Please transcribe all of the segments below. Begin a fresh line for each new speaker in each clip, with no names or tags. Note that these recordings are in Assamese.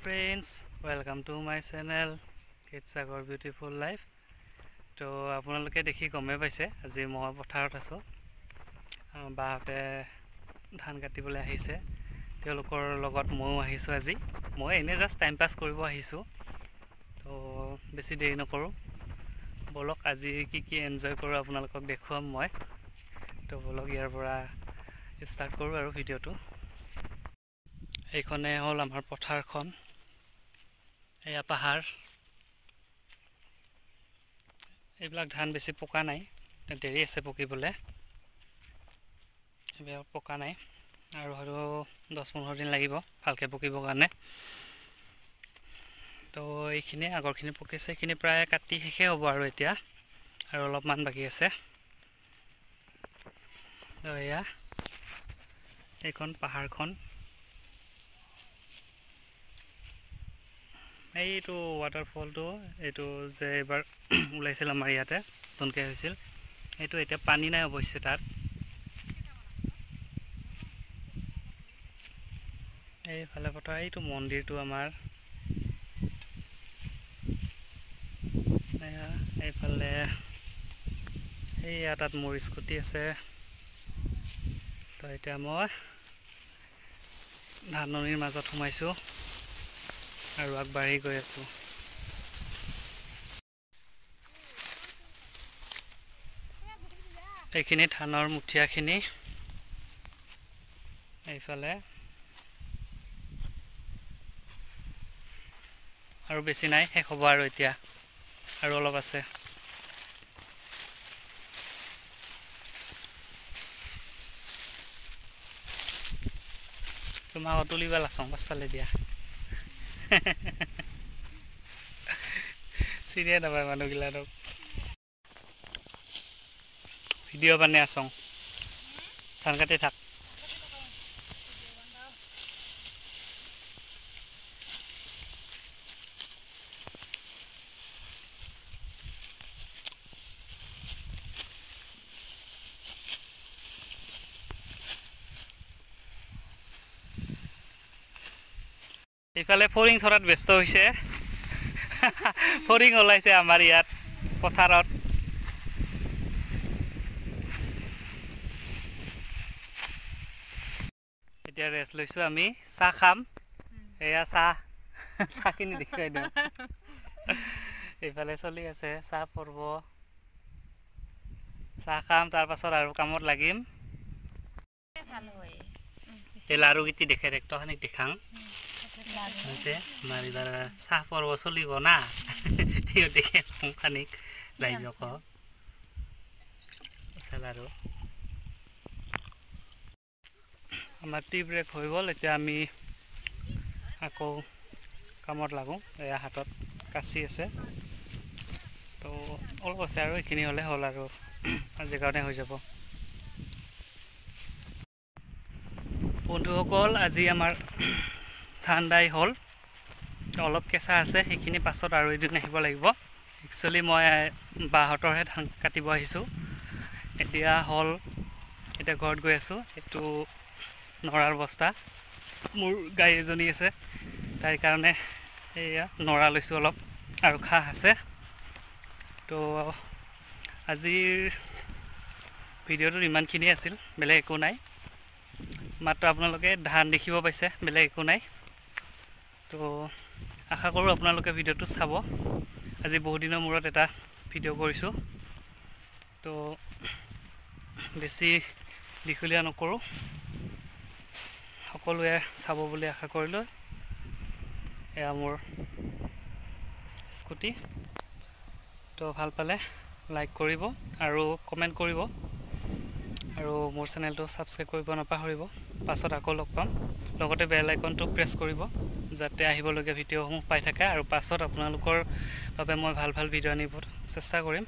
friends, welcome to my channel Kids Sagar Beautiful Life. তো আপোনালোকে দেখি গমে পাইছে আজি মই পথাৰত আছো বাহতে ধান কাটিবলৈ আহিছে তেওঁলোকৰ লগত ময়ো আহিছো আজি মই এনে জাস্ট টাইম পাস কৰিব আহিছো তো বেছি দেৰি নকৰো বলক আজি কি এনজয় কৰো আপোনালোকক দেখুৱাম মই তো বলক ইয়াৰ পৰা ষ্টাৰ্ট কৰো আৰু ভিডিওটো এইখনে হ'ল আমাৰ পথাৰখন এয়া পাহাৰ এইবিলাক ধান বেছি পকা নাই দেৰি আছে পকিবলে এইবিলাক পকা নাই আৰু হয়তো 10-15 দিন লাগিব ভালকে পকিবৰ কাৰণে তো এইখিনি আগৰখিনি পকিছে এইখিনি প্ৰায় কাটি শেষে হ'ব আৰু এতিয়া আৰু অলপমান বাকি আছে তো এয়া এইখন পাহাৰখন এইটো ৱাটাৰফলটো এইটো যে এবাৰ ওলাইছিল আমাৰ ইয়াতে নতুনকৈ হৈছিল এইটো এতিয়া পানী নাই অৱশ্যে তাত এইফালে পথা এইটো মন্দিৰটো আমাৰ এইফালে এইয়া তাত মোৰ স্কুটি আছে তো এতিয়া মই ধাননিৰ মাজত সোমাইছো আৰু আগবাঢ়ি গৈ আছো এইখিনি ধানৰ মুঠিয়াখিনি এইফালে আৰু বেছি নাই শেষ হ'ব আৰু এতিয়া আৰু অলপ আছে তোমাক তুলিবা লাচং পাছফালে দিয়া চিনিয়ে নাপায় মানুহগিলাক ভিডিঅ' বানে আছং ধান কাটি থাক এইফালে ফৰিং ধৰাত ব্যস্ত হৈছে ফৰিং ওলাইছে আমাৰ ইয়াত পথাৰত এতিয়া ৰেষ্ট লৈছো আমি চাহ খাম এয়া চাহখিনি দেখুৱাই দিওঁ এইফালে চলি আছে চাহ পৰব চাহ খাম তাৰ পাছত আৰু কামত লাগিম এই লাৰু গীতি দেখে ৰেক্টখানিক দেখাং মাৰিবাৰ চাহ পৰব চলিব না দেখে খানিক ৰাইজক লাৰু আমাৰ টি ব্ৰেক হৈ গ'ল এতিয়া আমি আকৌ কামত লাগো এয়া হাতত কাচি আছে তো অলপ আছে আৰু এইখিনি হ'লে হ'ল আৰু আজিৰ কাৰণে হৈ যাব বন্ধুসকল আজি আমাৰ ধান দাই হ'ল অলপ কেঁচা আছে সেইখিনি পাছত আৰু এদিন আহিব লাগিব একচুৱেলি মই বাহঁতৰহে ধান কাটিব আহিছোঁ এতিয়া হ'ল এতিয়া ঘৰত গৈ আছোঁ এইটো নৰাৰ বস্তা মোৰ গাই এজনী আছে তাইৰ কাৰণে এয়া নৰা লৈছোঁ অলপ আৰু ঘাঁহ আছে তো আজিৰ ভিডিঅ'টোত ইমানখিনিয়ে আছিল বেলেগ একো নাই মাত্ৰ আপোনালোকে ধান দেখিব পাইছে বেলেগ একো নাই তো আশা কৰোঁ আপোনালোকে ভিডিঅ'টো চাব আজি বহুত দিনৰ মূৰত এটা ভিডিঅ' কৰিছোঁ তো বেছি দীঘলীয়া নকৰোঁ সকলোৱে চাব বুলি আশা কৰিলোঁ এয়া মোৰ স্কুটি তো ভাল পালে লাইক কৰিব আৰু কমেণ্ট কৰিব আৰু মোৰ চেনেলটো ছাবস্ক্ৰাইব কৰিব নাপাহৰিব পাছত আকৌ লগ পাম লগতে বেল আইকনটো প্ৰেছ কৰিব যাতে আহিবলগীয়া ভিডিঅ'সমূহ পাই থাকে আৰু পাছত আপোনালোকৰ বাবে মই ভাল ভিডিঅ' আনিব চেষ্টা কৰিম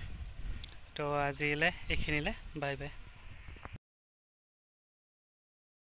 তো আজিলৈ এইখিনিলে বাই বাই